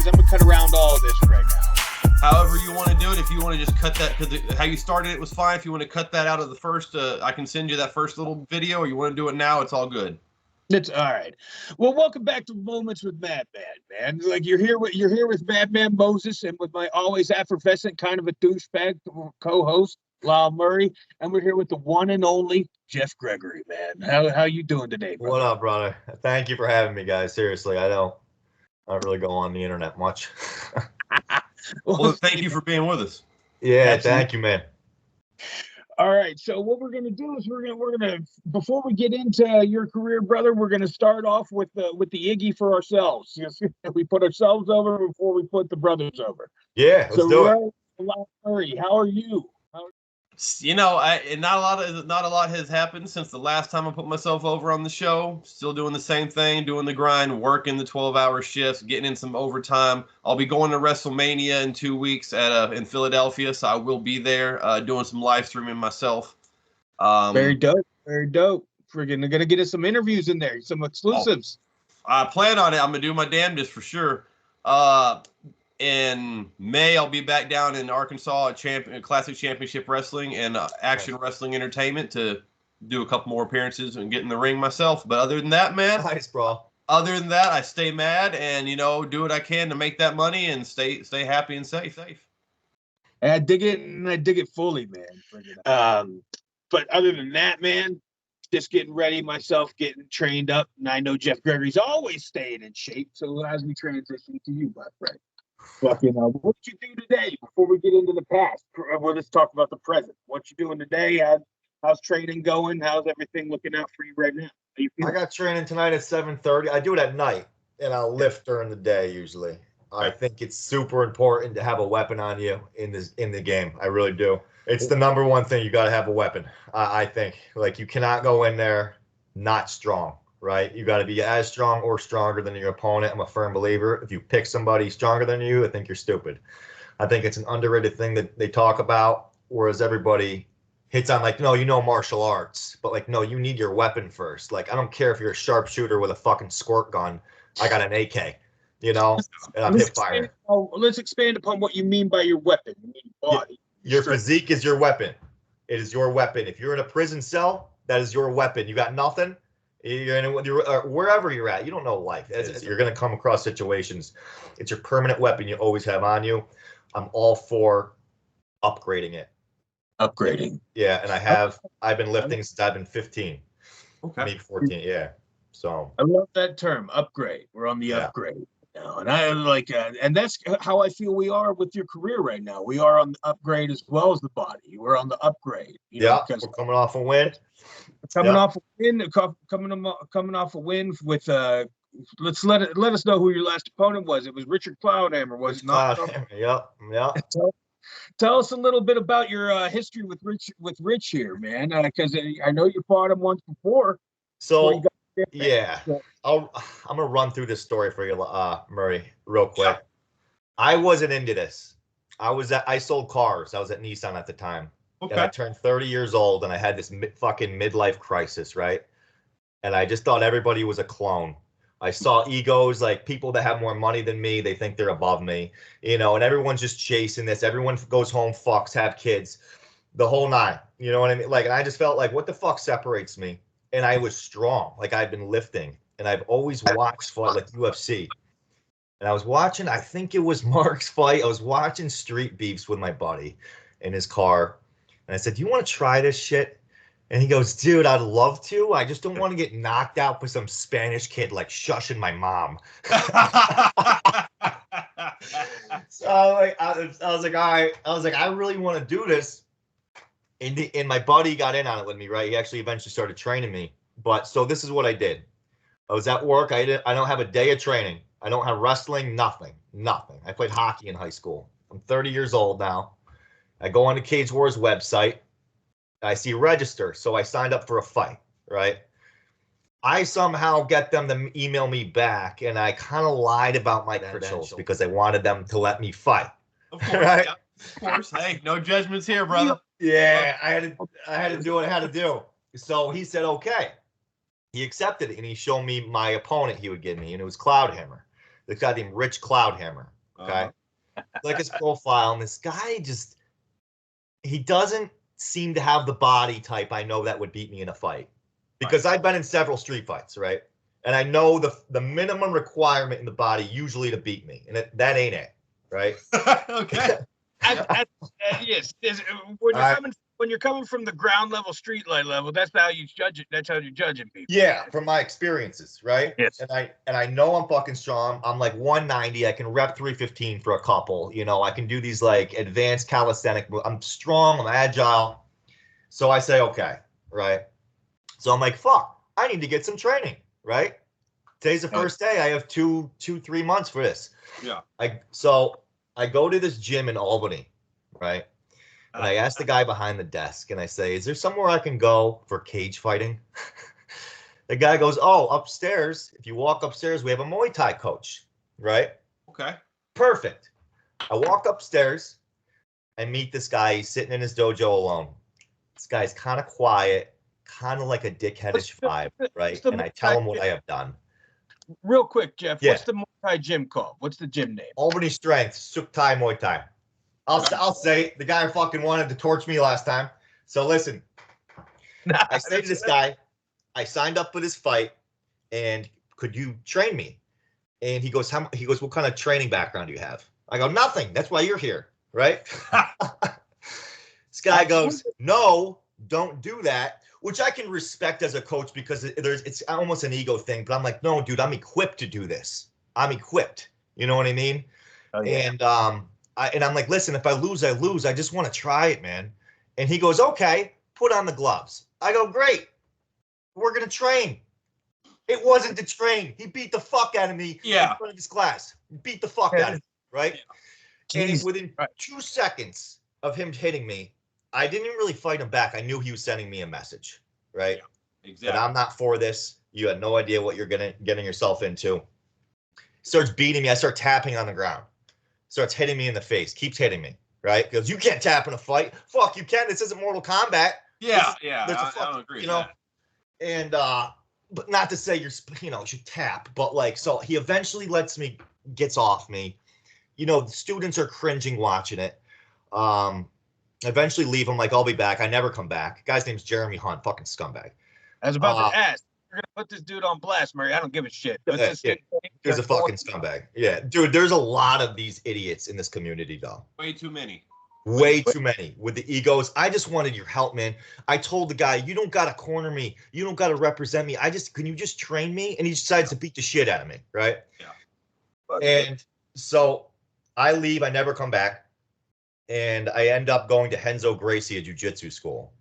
because I'm going to cut around all this right now. However you want to do it. If you want to just cut that, because how you started it was fine. If you want to cut that out of the first, I can send you that first little video, or you want to do it now, it's all good. It's all right. Well, welcome back to Moments with Madman, man. Like you're here with Madman Moses and with my always effervescent kind of a douchebag co-host, Lyle Murray, and we're here with the one and only Jeff Gregory, man. How you doing today, brother? What up, brother? Thank you for having me, guys. Seriously, I don't really go on the internet much. Well, thank you for being with us. Yeah, Absolutely. Thank you, man. All right, so what we're gonna do is we're gonna before we get into your career, brother, we're gonna start off with the Iggy for ourselves. We put ourselves over before we put the brothers over. Yeah, let's do it. Murray, how are you? You know, not a lot has happened since the last time I put myself over on the show. Still doing the same thing, doing the grind, working the 12-hour shifts, getting in some overtime. I'll be going to WrestleMania in 2 weeks in Philadelphia, so I will be there doing some live streaming myself. Very dope, very dope. Friggin' gonna get us some interviews in there, some exclusives. I plan on it. I'm gonna do my damnedest for sure. In May, I'll be back down in Arkansas at Classic Championship Wrestling and Action Wrestling Entertainment to do a couple more appearances and get in the ring myself. But other than that, man, Nice, bro. Other than that, I stay mad and do what I can to make that money and stay happy and safe. I dig it, and I dig it fully, man. But other than that, man, just getting ready myself, getting trained up, and I know Jeff Gregory's always staying in shape. So as we transition to you, my friend. What did you do today before we get into the past? Well, let's talk about the present. What you doing today? How's training going? How's everything looking out for you right now? I got training tonight at 7:30. I do it at night, and I'll lift during the day usually. I think it's super important to have a weapon on you in the game. I really do. It's the number one thing. You got to have a weapon. I think you cannot go in there not strong. Right? You got to be as strong or stronger than your opponent. I'm a firm believer. If you pick somebody stronger than you, I think you're stupid. I think it's an underrated thing that they talk about, whereas everybody hits on martial arts, but no, you need your weapon first. I don't care if you're a sharpshooter with a fucking squirt gun. I got an AK, and I'm hip firing. Let's expand upon what you mean by your weapon. You mean body. Your physique is your weapon. It is your weapon. If you're in a prison cell, that is your weapon. You got nothing. Wherever you're at, you don't know life. You're going to come across situations. It's your permanent weapon you always have on you. I'm all for upgrading it. Upgrading. Yeah, and I've been lifting since I've been 15. Okay. Maybe 14, yeah. So I love that term, upgrade. We're on the upgrade now. And I and that's how I feel we are with your career right now. We are on the upgrade as well as the body. We're on the upgrade. We're coming off a win. Coming off a win with let's let us know who your last opponent was. It was Richard Cloudhammer, was it not? Yep. Tell us a little bit about your history with Rich here, man, because I know you fought him once before. So I'm gonna run through this story for you, Murray, real quick. I wasn't into this. I sold cars. I was at Nissan at the time. Okay. And I turned 30 years old, and I had this fucking midlife crisis, right? And I just thought everybody was a clone. I saw egos, people that have more money than me, they think they're above me, and everyone's just chasing this. Everyone goes home, fucks, have kids, the whole nine. You know what I mean? And I just felt what the fuck separates me? And I was strong. I've been lifting, and I've always watched fight UFC. And I was watching, I think it was Mark's fight. I was watching Street Beefs with my buddy in his car. And I said, "Do you want to try this shit?" And he goes, "Dude, I'd love to. I just don't want to get knocked out by some Spanish kid shushing my mom." So I was like, all right. I was like, I really want to do this. And my buddy got in on it with me, right? He actually eventually started training me. But so this is what I did. I was at work. I don't have a day of training. I don't have wrestling, nothing. I played hockey in high school. I'm 30 years old now. I go on the Cage Wars website. I see register. So I signed up for a fight, right? I somehow get them to email me back, and I kind of lied about my credentials because I wanted them to let me fight. Of course, right? Yeah. Of course. Hey, no judgments here, brother. Yeah, I had to do what I had to do. So he said, okay. He accepted it, and he showed me my opponent he would give me, and it was Cloudhammer. This guy named Rich Cloudhammer. Okay. Like his profile, and this guy he doesn't seem to have the body type I know that would beat me in a fight. Because I've been in several street fights, right? And I know the minimum requirement in the body usually to beat me, and that ain't it, right? Okay. Yes, when you're coming from the ground level, street light level, that's how you judge it. That's how you're judging people. Yeah, from my experiences, right? Yes. And I know I'm fucking strong. I'm like 190. I can rep 315 for a couple. You know, I can do these like advanced calisthenic moves. I'm strong. I'm agile. So I say, okay, right? So I'm like, fuck, I need to get some training, right? Today's the first day. I have 3 months for this. Yeah. So I go to this gym in Albany, right? And I ask the guy behind the desk, and I say, is there somewhere I can go for cage fighting? The guy goes, oh, upstairs. If you walk upstairs, we have a Muay Thai coach, right? Okay. Perfect. I walk upstairs and meet this guy. He's sitting in his dojo alone. This guy's kind of quiet, kind of like a dickheadish vibe, right? And I tell him what I have done. Real quick, Jeff, Yeah. What's the Muay Thai gym called? What's the gym name? Albany Strength, Suk Thai Muay Thai. I'll say the guy fucking wanted to torch me last time. So listen, I say to this guy, I signed up for this fight, and could you train me? And he goes, what kind of training background do you have? I go, nothing. That's why you're here, right? This guy goes, no, don't do that, which I can respect as a coach because it's almost an ego thing. But I'm like, no, dude, I'm equipped to do this. I'm equipped. You know what I mean? Oh, yeah. And I'm like, listen, if I lose, I lose. I just want to try it, man. And he goes, okay, put on the gloves. I go, great. We're going to train. It wasn't to train. He beat the fuck out of me in front of his class. He beat the fuck out of me, right? Yeah. And within 2 seconds of him hitting me, I didn't really fight him back. I knew he was sending me a message, right? Yeah, exactly. That I'm not for this. You had no idea what you're getting yourself into. Starts beating me. I start tapping on the ground. Starts hitting me in the face. Keeps hitting me, right? Goes, you can't tap in a fight. Fuck, you can. This isn't Mortal Kombat. Yeah. I don't agree with that. And but not to say you should tap, but like, so he eventually gets off me. You know, the students are cringing watching it. Eventually leave him, like, I'll be back. I never come back. Guy's name's Jeremy Hunt, fucking scumbag. I was about to ask. You're gonna put this dude on blast, Murray. I don't give a shit. He's a fucking scumbag. Yeah, dude, there's a lot of these idiots in this community, though. Way too many. Way too many with the egos. I just wanted your help, man. I told the guy, you don't got to corner me. You don't got to represent me. Can you just train me? And he decides to beat the shit out of me, right? Yeah. And so I leave. I never come back. And I end up going to Renzo Gracie, a jiu-jitsu school.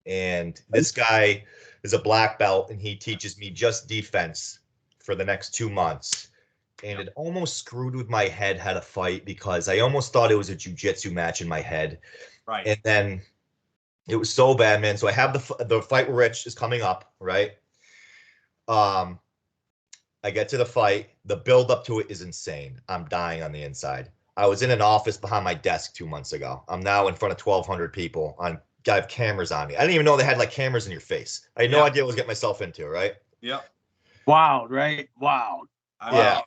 And this guy is a black belt, and he teaches me just defense for the next 2 months. And it almost screwed with my head how to fight because I almost thought it was a jiu-jitsu match in my head. Right. And then it was so bad, man. So I have the fight with Rich is coming up, right? I get to the fight. The build up to it is insane. I'm dying on the inside. I was in an office behind my desk 2 months ago. I'm now in front of 1,200 people. I have cameras on me. I didn't even know they had like cameras in your face. I had no idea what I was getting myself into, right? Yeah. Wild, right? Wild. Yeah.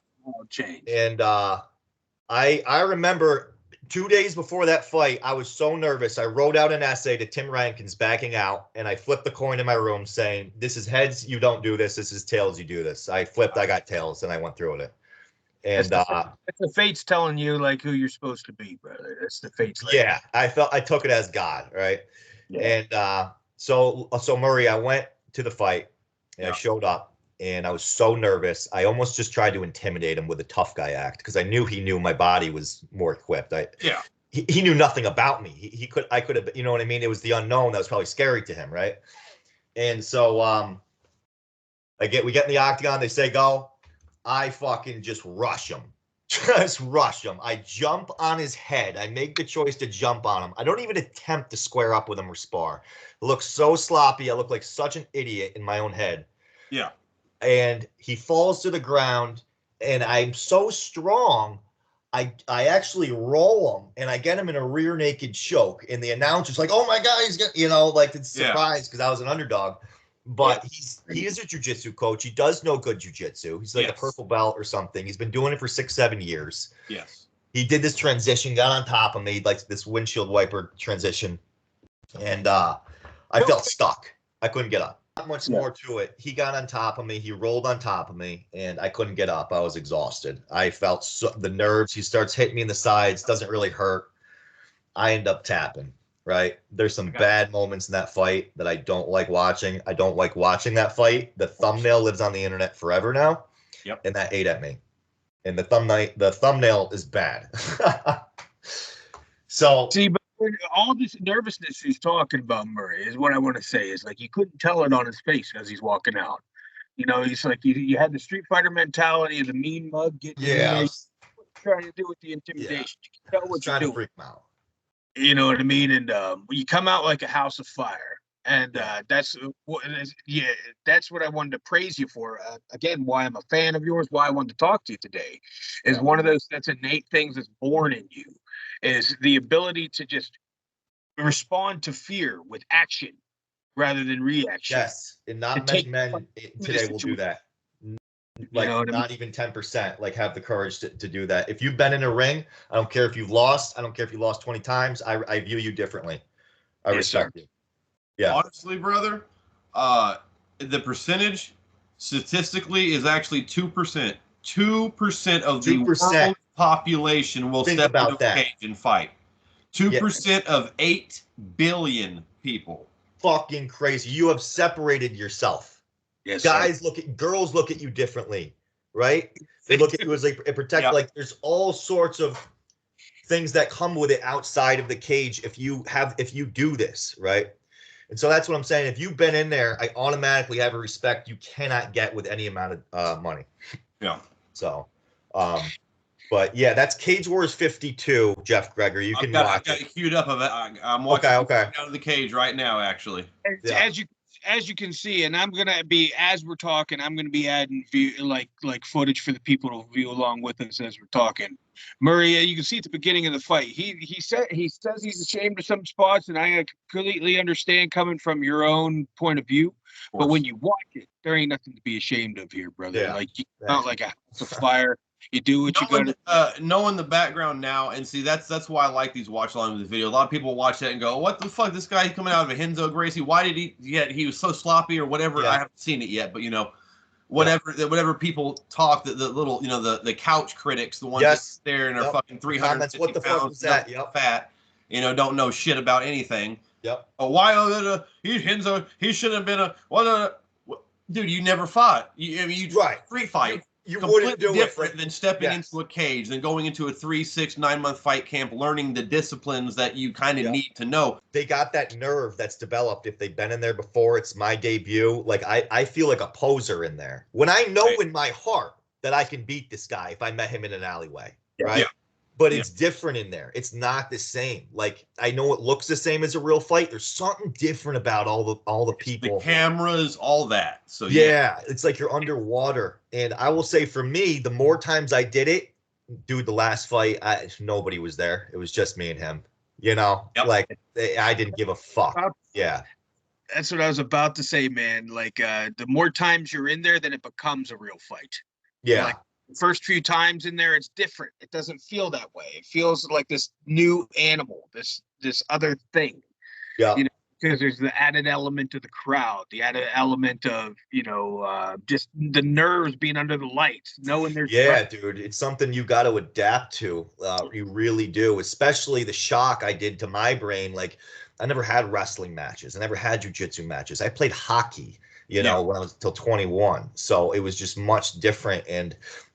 Change. And I remember 2 days before that fight, I was so nervous. I wrote out an essay to Tim Rankins backing out, and I flipped the coin in my room saying, this is heads, you don't do this. This is tails, you do this. I flipped, I got tails, and I went through with it. And it's the fates telling you like who you're supposed to be, brother. That's the fates. Yeah, I took it as God, right? Yeah. And so Murray, I went to the fight, and I showed up. And I was so nervous. I almost just tried to intimidate him with a tough guy act because I knew he knew my body was more equipped. He knew nothing about me. I could have, you know what I mean? It was the unknown that was probably scary to him, right? And so we get in the octagon. They say go. I fucking just rush him. Just rush him. I jump on his head. I make the choice to jump on him. I don't even attempt to square up with him or spar. It looks so sloppy. I look like such an idiot in my own head. Yeah. And he falls to the ground, and I'm so strong, I actually roll him, and I get him in a rear naked choke. And the announcer's like, "Oh my God, he's getting," like it's surprised because I was an underdog. but he is a jiu-jitsu coach. He does know good jiu-jitsu. He's like a purple belt or something. He's been doing it for 6-7 years. Yes. He did this transition, got on top of me, like this windshield wiper transition, and I felt stuck. I couldn't get up. Not much more to it. He got on top of me. He rolled on top of me, and I couldn't get up. I was exhausted. I felt the nerves. He starts hitting me in the sides. Doesn't really hurt. I end up tapping. Right? There's some bad moments in that fight that I don't like watching. I don't like watching that fight. The thumbnail lives on the internet forever now. Yep. And that ate at me. And the thumbnail is bad. So see, but all this nervousness he's talking about, Murray, is what I want to say. Is like you couldn't tell it on his face as he's walking out. You know, he's like you had the Street Fighter mentality of the mean mug getting in there, trying to do with the intimidation. You can tell what you're doing. Freak him out. You know what I mean? And you come out like a house of fire. And that's what I wanted to praise you for. Again, why I'm a fan of yours, why I wanted to talk to you today, is one of those that's innate things that's born in you, is the ability to just respond to fear with action rather than reaction. Yes, and not many men today will do that. Like, you know, not even 10%, like, have the courage to do that. If you've been in a ring, I don't care if you've lost. I don't care if you lost 20 times. I view you differently. I respect you. Yeah. Honestly, brother, the percentage statistically is actually 2%. 2% of the world population will step into a cage and fight. 2% of 8 billion people. Fucking crazy. You have separated yourself. Yes, guys girls look at you differently, right? They look at you as like a protect. Like, there's all sorts of things that come with it outside of the cage if you do this, right? And so that's what I'm saying. If you've been in there, I automatically have a respect you cannot get with any amount of money. Yeah. So, but yeah, that's Cage Wars 52, Jeff Gregory. You can watch it. I've got it queued up. I'm watching out of the cage right now, actually. As you can see, and I'm gonna be, as we're talking, I'm gonna be adding like footage for the people to view along with us as we're talking. Murray, you can see at the beginning of the fight, he says he's ashamed of some spots, and I completely understand coming from your own point of view. But when you watch it, there ain't nothing to be ashamed of here, brother. Yeah. Like, you come out like a house of fire. You do what you gotta. Knowing the background now, and see, that's why I like these watch along with the video. A lot of people watch that and go, "What the fuck? This guy coming out of a Henzo Gracie? Why did he was so sloppy or whatever?" I haven't seen it yet, but you know, whatever people talk, the little, you know, the couch critics, the ones that sit there and are fucking 350 pounds, fat, you know, don't know shit about anything. Yep. Oh, why? He's Henzo. He should have been dude. You never fought. You free fight. You wouldn't do different than stepping into a cage, than going into a 3, 6, 9 month fight camp, learning the disciplines that you kind of need to know. They got that nerve that's developed. If they've been in there before, it's my debut. Like, I feel like a poser in there. When I know in my heart that I can beat this guy if I met him in an alleyway, right? Yeah. But it's different in there. It's not the same. Like, I know it looks the same as a real fight. There's something different about all the people. The cameras, all that. So yeah, it's like you're underwater. And I will say, for me, the more times I did it, dude, the last fight, nobody was there. It was just me and him. You know, like, I didn't give a fuck. Yeah. That's what I was about to say, man. Like, the more times you're in there, then it becomes a real fight. Yeah. Like, first few times in there, it's different. It doesn't feel that way. It feels like this new animal, this other thing. Yeah. You know, because there's the added element of the crowd, the added element of, you know, just the nerves being under the lights, knowing there's dude, it's something you got to adapt to. You really do, especially the shock I did to my brain. Like, I never had wrestling matches. I never had jiu-jitsu matches. I played hockey, you know, when I was till 21. So it was just much different. And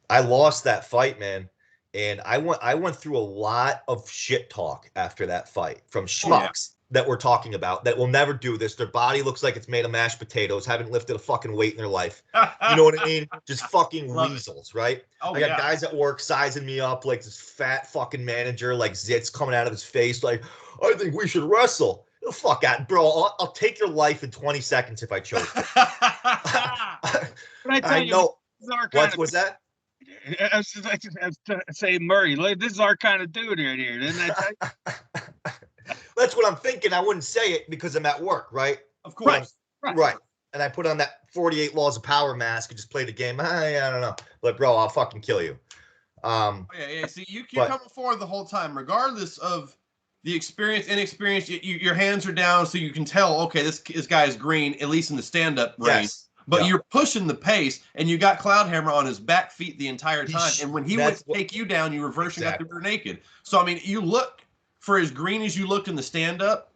I lost that fight, man. And I went through a lot of shit talk after that fight from schmucks that we're talking about that will never do this. Their body looks like it's made of mashed potatoes, haven't lifted a fucking weight in their life. You know what I mean? Just fucking weasels, right? I got guys at work sizing me up like this fat fucking manager, like zits coming out of his face, like, I think we should wrestle. The fuck out, bro. I'll take your life in 20 seconds if I chose to. I know. What was that? I was saying, Murray, this is our kind of dude right here. Didn't I tell you? That's what I'm thinking. I wouldn't say it because I'm at work, right? Of course. Right. and I put on that 48 Laws of Power mask and just play the game. I don't know. But bro, I'll fucking kill you. Yeah. See, you're coming forward the whole time, regardless of the experience, inexperience. Your hands are down, so you can tell. Okay, this guy is green, at least in the stand-up range. Yes. But you're pushing the pace, and you got Cloudhammer on his back feet the entire time. And when he went to take you down, you reversing up the rear naked. So I mean, you look for as green as you looked in the stand-up.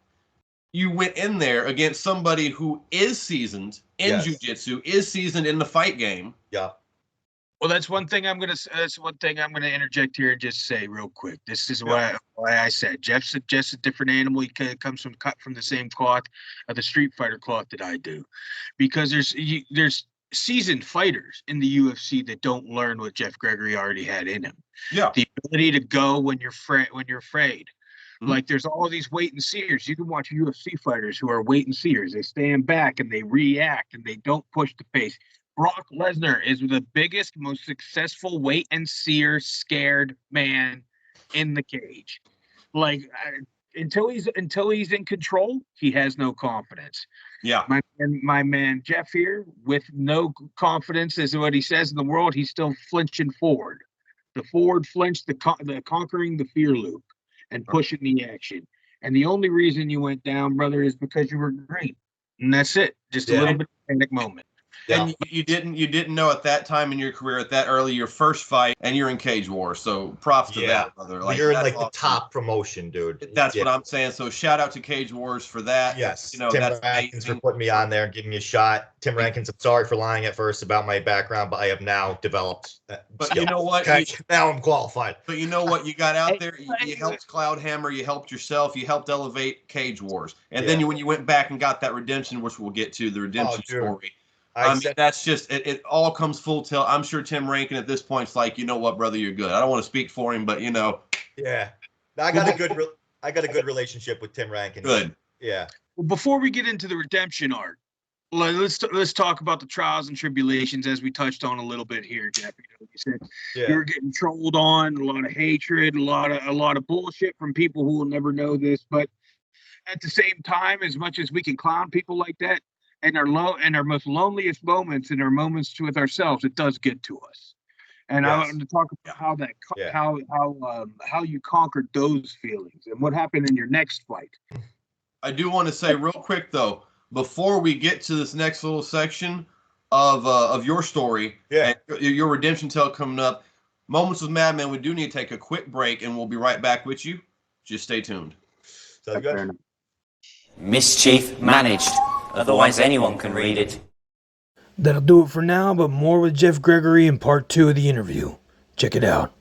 You went in there against somebody who is seasoned in jiu-jitsu, is seasoned in the fight game. Yeah. Well, that's one thing I'm gonna interject here and just say real quick. This is why I said Jeff's a different animal. He comes from cut from the same cloth, the Street Fighter cloth that I do, because there's seasoned fighters in the UFC that don't learn what Jeff Gregory already had in him. Yeah, the ability to go when you're afraid. Mm-hmm. Like there's all these wait and seers. You can watch UFC fighters who are wait and seers. They stand back and they react and they don't push the pace. Brock Lesnar is the biggest, most successful wait and seer scared man in the cage. Like until he's in control, he has no confidence. Yeah. My man Jeff here, with no confidence is what he says in the world, he's still flinching forward. The forward flinch, the conquering the fear loop and pushing the action. And the only reason you went down, brother, is because you were green. And that's it. Just a little bit of a panic moment. Yeah. And you didn't know at that time in your career, at that early, your first fight, and you're in Cage War. So props to that, brother. Like, you're in like awesome. The top promotion, dude. That's what I'm saying. So shout out to Cage Wars for that. Yes. You know, Tim that's Rankins for putting me on there and giving me a shot. Tim Rankins, I'm sorry for lying at first about my background, but I have now developed that But skill. You know what? Okay. Now I'm qualified. But you know what? You got out there. You helped Cloudhammer. You helped yourself. You helped elevate Cage Wars. And then when you went back and got that redemption, which we'll get to, the redemption story. I mean, that's just it all comes full tilt. I'm sure Tim Rankin at this point is like, you know what, brother, you're good. I don't want to speak for him, but you know. Yeah, I got a good relationship with Tim Rankin. Good. Yeah. Well, before we get into the redemption arc, let's talk about the trials and tribulations as we touched on a little bit here, Jeff. You said you were getting trolled on, a lot of hatred, a lot of bullshit from people who will never know this, but at the same time, as much as we can clown people like that, and our most loneliest moments and our moments with ourselves, it does get to us. And I want to talk about how you conquered those feelings and what happened in your next fight. I do want to say real quick though, before we get to this next little section of your story and your redemption tale coming up, Moments with Madman, we do need to take a quick break and we'll be right back with you. Just stay tuned. Sounds good. Mischief managed. Otherwise, anyone can read it. That'll do it for now, but more with Jeff Gregory in part 2 of the interview. Check it out.